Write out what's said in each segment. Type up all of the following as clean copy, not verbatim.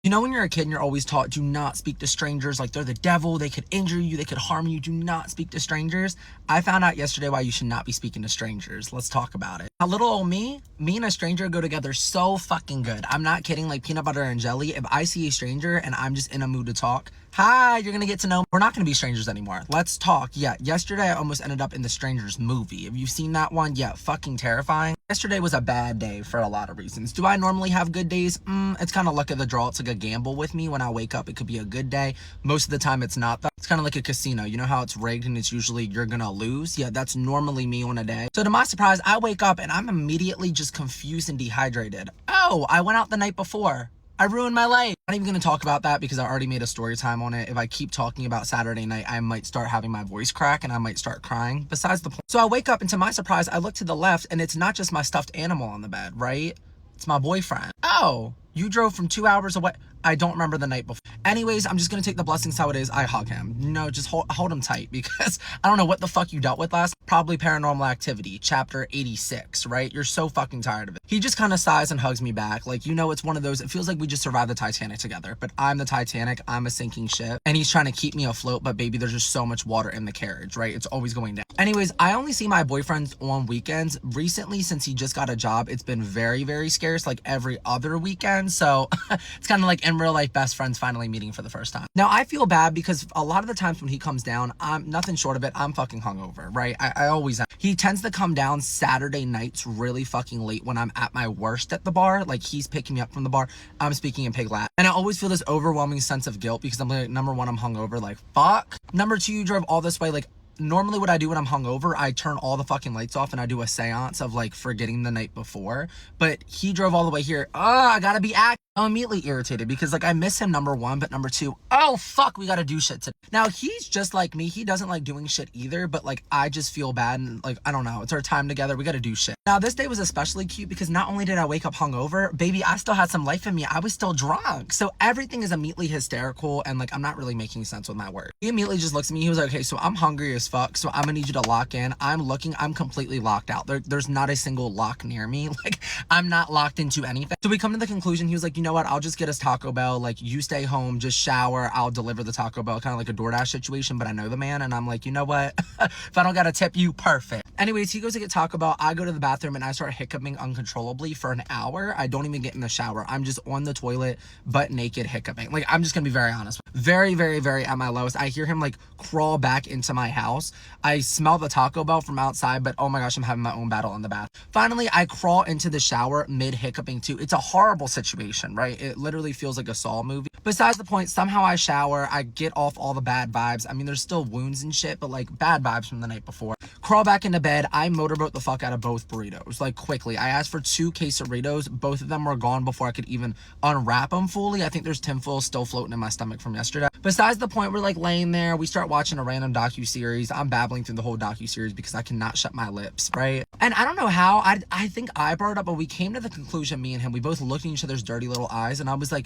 You know when you're a kid and you're always taught, do not speak to strangers, like they're the devil, they could injure you, they could harm you, do not speak to strangers. I found out yesterday why you should not be speaking to strangers. Let's talk about it. A little old me and a stranger go together so fucking good. I'm not kidding, like peanut butter and jelly. If I see a stranger and I'm just in a mood to talk, hi, you're gonna get to know me. We're not gonna be strangers anymore. Let's talk. Yeah, yesterday I almost ended up in the Strangers movie. Have you seen that one? Yeah, fucking terrifying. Yesterday was a bad day for a lot of reasons. Do I normally have good days? It's kind of luck of the draw. It's like a gamble with me. When I wake up, it could be a good day. Most of the time, it's not. It's kind of like a casino. You know how it's rigged and it's usually you're gonna lose? Yeah, that's normally me on a day. So to my surprise, I wake up and I'm immediately just confused and dehydrated. Oh, I went out the night before. I ruined my life. I'm not even gonna talk about that because I already made a story time on it. If I keep talking about Saturday night, I might start having my voice crack and I might start crying. Besides the point. So I wake up and to my surprise, I look to the left and it's not just my stuffed animal on the bed, right? It's my boyfriend. Oh, you drove from 2 hours away. I don't remember the night before. Anyways, I'm just gonna take the blessings how it is. I hug him. No, just hold him tight because I don't know what the fuck you dealt with last. Probably Paranormal Activity, chapter 86, right? You're so fucking tired of it. He just kind of sighs and hugs me back. Like, you know, it's one of those, it feels like we just survived the Titanic together, but I'm the Titanic, I'm a sinking ship, and he's trying to keep me afloat, but baby, there's just so much water in the carriage, right? It's always going down. Anyways, I only see my boyfriends on weekends. Recently, since he just got a job, it's been very, very scarce, like every other weekend, so it's kind of like in real life best friends finally meeting for the first time. Now, I feel bad because a lot of the times when he comes down, I'm nothing short of it, I'm fucking hungover, right? I always am. He tends to come down Saturday nights really fucking late when I'm at my worst at the bar. Like, he's picking me up from the bar, I'm speaking in Pig Latin. And I always feel this overwhelming sense of guilt because I'm like, number one, I'm hungover, like, fuck. Number two, you drove all this way, like, normally what I do when I'm hungover, I turn all the fucking lights off and I do a seance of like forgetting the night before. But he drove all the way here. I gotta be active. I'm immediately irritated because like I miss him, number one, but number two, oh fuck, we gotta do shit today. Now he's just like me. He doesn't like doing shit either, but like I just feel bad and like, I don't know, it's our time together. We gotta do shit. Now this day was especially cute because not only did I wake up hungover, baby, I still had some life in me. I was still drunk. So everything is immediately hysterical and like I'm not really making sense with my words. He immediately just looks at me. He was like, okay, so I'm hungry as fuck, so I'm gonna need you to lock in. I'm completely locked out. There's not a single lock near me. Like I'm not locked into anything. So we come to the conclusion, he was like, you know what, I'll just get us Taco Bell, like you stay home, just shower, I'll deliver the Taco Bell, kind of like a DoorDash situation, but I know the man and I'm like, you know what, if I don't gotta tip you, perfect. Anyways, he goes to get Taco Bell, I go to the bathroom and I start hiccuping uncontrollably for an hour. I don't even get in the shower. I'm just on the toilet, butt naked, hiccuping. Like, I'm just gonna be very honest. Very, very, very at my lowest. I hear him like crawl back into my house. I smell the Taco Bell from outside, but oh my gosh, I'm having my own battle in the bath. Finally, I crawl into the shower mid hiccuping too. It's a horrible situation, right? It literally feels like a Saw movie. Besides the point, somehow I shower, I get off all the bad vibes. I mean, there's still wounds and shit, but like bad vibes from the night before. Crawl back into bed. I motorboat the fuck out of both burritos, like quickly. I asked for 2 quesadillas. Both of them were gone before I could even unwrap them fully. I think there's tinfoil still floating in my stomach from yesterday. Besides the point, we're like laying there. We start watching a random docu-series. I'm babbling through the whole docu-series because I cannot shut my lips, right? And I don't know how. I think I brought it up, but we came to the conclusion, me and him, we both looked in each other's dirty little eyes, and I was like,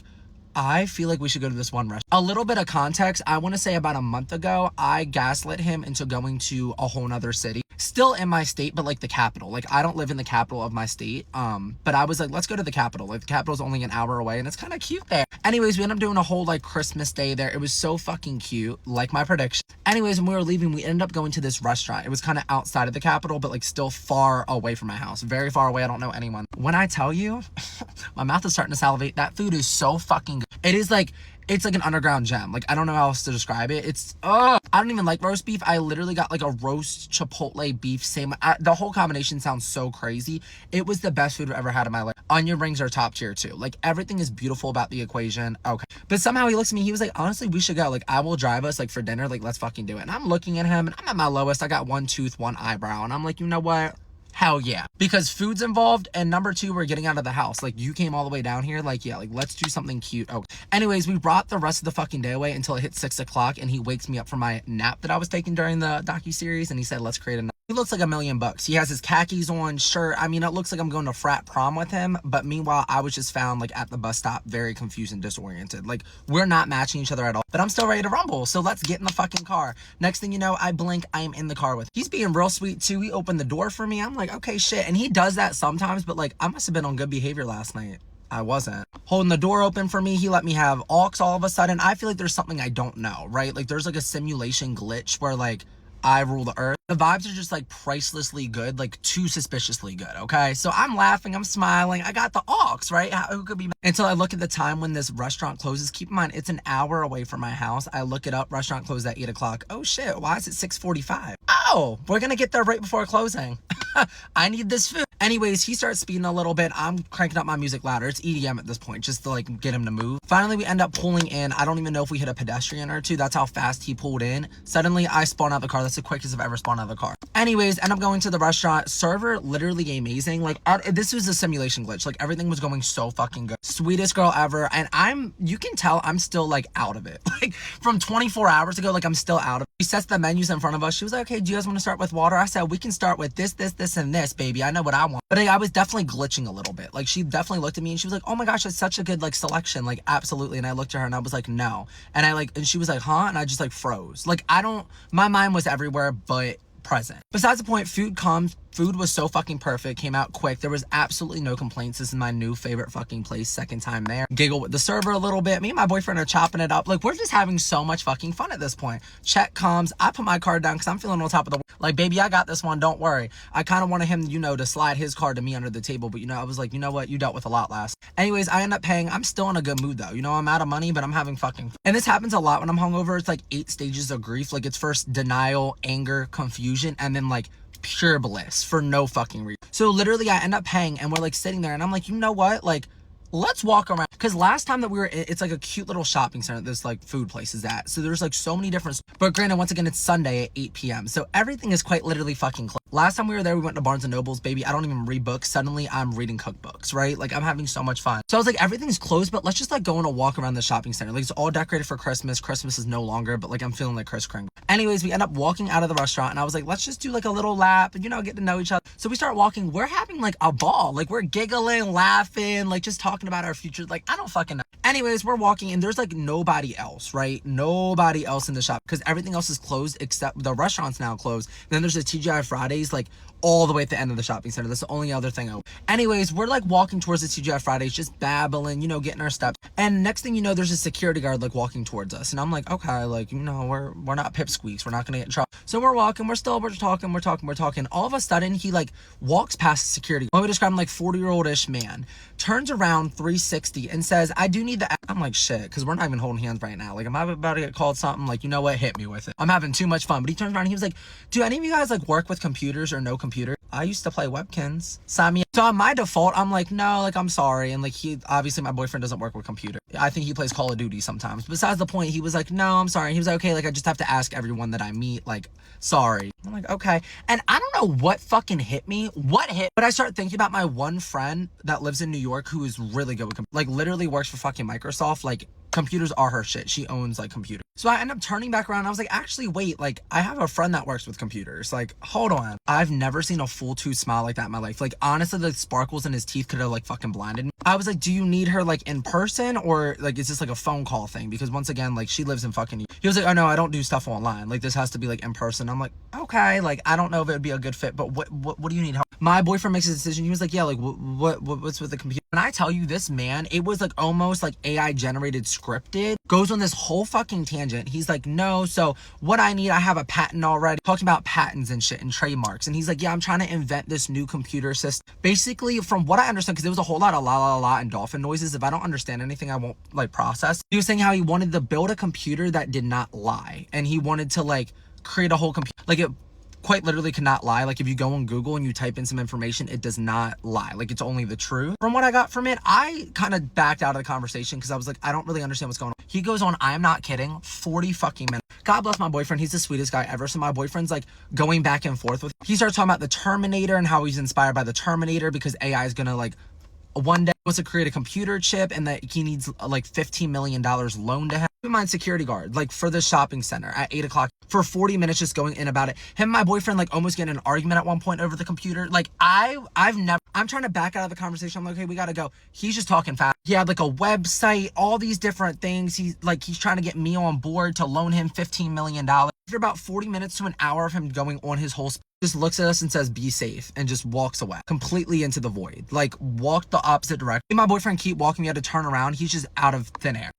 I feel like we should go to this one restaurant. A little bit of context, I want to say about a month ago, I gaslit him into going to a whole nother city. Still in my state, but like the capital. Like, I don't live in the capital of my state. But I was like, let's go to the capital. Like, the capital's only an hour away and it's kind of cute there. Anyways, we ended up doing a whole like Christmas day there. It was so fucking cute, like my prediction. Anyways, when we were leaving, we ended up going to this restaurant. It was kind of outside of the capital, but like still far away from my house. Very far away. I don't know anyone. When I tell you, my mouth is starting to salivate. That food is so fucking good. It is like, it's like an underground gem. Like, I don't know how else to describe it. It's, I don't even like roast beef. I literally got like a roast chipotle beef same. The whole combination sounds so crazy. It was the best food I've ever had in my life. Onion rings are top tier too. Like, everything is beautiful about the equation. Okay. But somehow he looks at me. He was like, honestly, we should go. Like, I will drive us like for dinner. Like, let's fucking do it. And I'm looking at him and I'm at my lowest. I got 1 tooth, 1 eyebrow. And I'm like, you know what? Hell yeah. Because food's involved, and number 2, we're getting out of the house. Like, you came all the way down here, like, yeah, like, let's do something cute. Oh, anyways, we brought the rest of the fucking day away until it hit 6 o'clock, and he wakes me up from my nap that I was taking during the docu-series, and he said, let's create a... He looks like $1 million. He has his khakis on, shirt. I mean, it looks like I'm going to frat prom with him, but meanwhile, I was just found, like, at the bus stop, very confused and disoriented. Like, we're not matching each other at all, but I'm still ready to rumble, so let's get in the fucking car. Next thing you know, I blink, I am in the car with him. He's being real sweet, too. He opened the door for me. I'm like, okay, shit, and he does that sometimes, but, like, I must have been on good behavior last night. I wasn't. Holding the door open for me, he let me have aux all of a sudden. I feel like there's something I don't know, right? Like there's like a simulation glitch where like I rule the earth. The vibes are just like pricelessly good, like too suspiciously good, okay? So I'm laughing, I'm smiling, I got the aux, right? Who could be mad? Until I look at the time when this restaurant closes. Keep in mind, it's an hour away from my house. I look it up, restaurant closed at 8 o'clock. Oh shit, why is it 6:45? Oh, we're gonna get there right before closing. I need this food. Anyways, he starts speeding a little bit. I'm cranking up my music louder. It's EDM at this point, just to like get him to move. Finally, we end up pulling in. I don't even know if we hit a pedestrian or two. That's how fast he pulled in. Suddenly, I spawn out of the car. That's the quickest I've ever spawned out of the car. Anyways, end up going to the restaurant. Server, literally amazing. Like, this was a simulation glitch. Like, everything was going so fucking good. Sweetest girl ever. And you can tell I'm still like out of it. Like, from 24 hours ago, like I'm still out of it. She sets the menus in front of us. She was like, okay, do you guys want to start with water? I said, we can start with this, and this, baby. I know what I want. But I was definitely glitching a little bit. Like, she definitely looked at me and she was like, oh my gosh, that's such a good like selection. Like, absolutely. And I looked at her and I was like, no. And she was like, huh? And I just like froze. Like, my mind was everywhere but present. Besides the point, food comes. Food was so fucking perfect, came out quick. There was absolutely no complaints. This is my new favorite fucking place, second time there. Giggle with the server a little bit. Me and my boyfriend are chopping it up. Like, we're just having so much fucking fun at this point. Check comes. I put my card down because I'm feeling on top of the world. Like, baby, I got this one. Don't worry. I kind of wanted him, to slide his card to me under the table. But, I was like, you know what? You dealt with a lot last. Anyways, I end up paying. I'm still in a good mood, though. I'm out of money, but I'm having fucking fun. And this happens a lot when I'm hungover. It's like 8 stages of grief. Like, it's first denial, anger, confusion, and then, like, pure bliss for no fucking reason. So literally I end up paying and we're like sitting there and I'm like, you know what? Like, let's walk around. Because last time that we were it's like a cute little shopping center this like food place is at. So there's like so many different, but granted, once again, it's Sunday at 8 p.m. So everything is quite literally fucking closed. Last time we were there, we went to Barnes & Noble's, baby. I don't even read books. Suddenly I'm reading cookbooks, right? Like, I'm having so much fun. So I was like, everything's closed, but let's just like go on a walk around the shopping center. Like, it's all decorated for Christmas. Christmas is no longer, but like I'm feeling like Kris Kringle. Anyways, we end up walking out of the restaurant and I was like, let's just do like a little lap and, get to know each other. So we start walking. We're having like a ball. Like, we're giggling, laughing, like just talking about our future. Like, I don't fucking know. Anyways, we're walking and there's like nobody else, right? Nobody else in the shop because everything else is closed except the restaurant's now closed. Then there's a TGI Fridays like all the way at the end of the shopping center. That's the only other thing open. Anyways, we're like walking towards the TGI Fridays, just babbling, getting our steps. And next thing you know, there's a security guard like walking towards us. And I'm like, okay, like, we're not pipsqueaks. We're not gonna get in trouble. So we're walking, we're talking. All of a sudden, he like walks past the security. Let me describe him like 40-year-old-ish man. Turns around 360 and says, I do need the. I'm like, shit, because we're not even holding hands right now. Like, am I about to get called something? Like, you know what? Hit me with it. I'm having too much fun. But he turns around and he was like, do any of you guys like work with computers or no computer? I used to play Webkins. Sign me up. So on my default, I'm like, no, like, I'm sorry. And like, obviously my boyfriend doesn't work with computer. I think he plays Call of Duty sometimes. Besides the point, he was like, no, I'm sorry. He was like, okay, like, I just have to ask everyone that I meet, like, sorry. I'm like, okay. And I don't know what fucking hit me. But I start thinking about my one friend that lives in New York who is really good with like literally works for fucking Microsoft. Like, computers are her shit. She owns like computers. So I end up turning back around. I was like, actually, wait, like, I have a friend that works with computers. Like, hold on. I've never seen a full tooth smile like that in my life. Like, honestly, the sparkles in his teeth could have like fucking blinded me. I was like, do you need her like in person or like is this like a phone call thing? Because once again, like, she lives in fucking. He was like, oh no, I don't do stuff online. Like, this has to be like in person. I'm like, okay, like, I don't know if it would be a good fit, but what do you need help? My boyfriend makes a decision. He was like, yeah, like, what's with the computer? When I tell you this man, it was like almost like AI generated scripted. Goes on this whole fucking tangent. He's like, no, so what I need, I have a patent already. Talking about patents and shit and trademarks. And he's like, yeah, I'm trying to invent this new computer system. Basically, from what I understand, because there was a whole lot of la la la and dolphin noises. If I don't understand anything, I won't like process. He was saying how he wanted to build a computer that did not lie. And he wanted to like create a whole computer. Like, it quite literally cannot lie. Like, if you go on Google and you type in some information, it does not lie. Like, it's only the truth. From what I got from it, I kind of backed out of the conversation because I was like, I don't really understand what's going on. He goes on, I am not kidding, 40 fucking minutes. God bless my boyfriend. He's the sweetest guy ever. So my boyfriend's like going back and forth with him. He starts talking about the Terminator and how he's inspired by the Terminator because AI is gonna like one day wants to create a computer chip and that he needs like $15 million loan to him. Keep in mind, security guard, like, for the shopping center at 8 o'clock for 40 minutes just going in about it. Him and my boyfriend like almost getting an argument at one point over the computer. Like, I'm trying to back out of the conversation. I'm like, okay, we gotta go. He's just talking fast. He had like a website, all these different things. He's trying to get me on board to loan him $15 million. After about 40 minutes to an hour of him going on his whole just looks at us and says, be safe, and just walks away completely into the void. Like, walked the opposite direction. My boyfriend keep walking, we had to turn around. He's just out of thin air.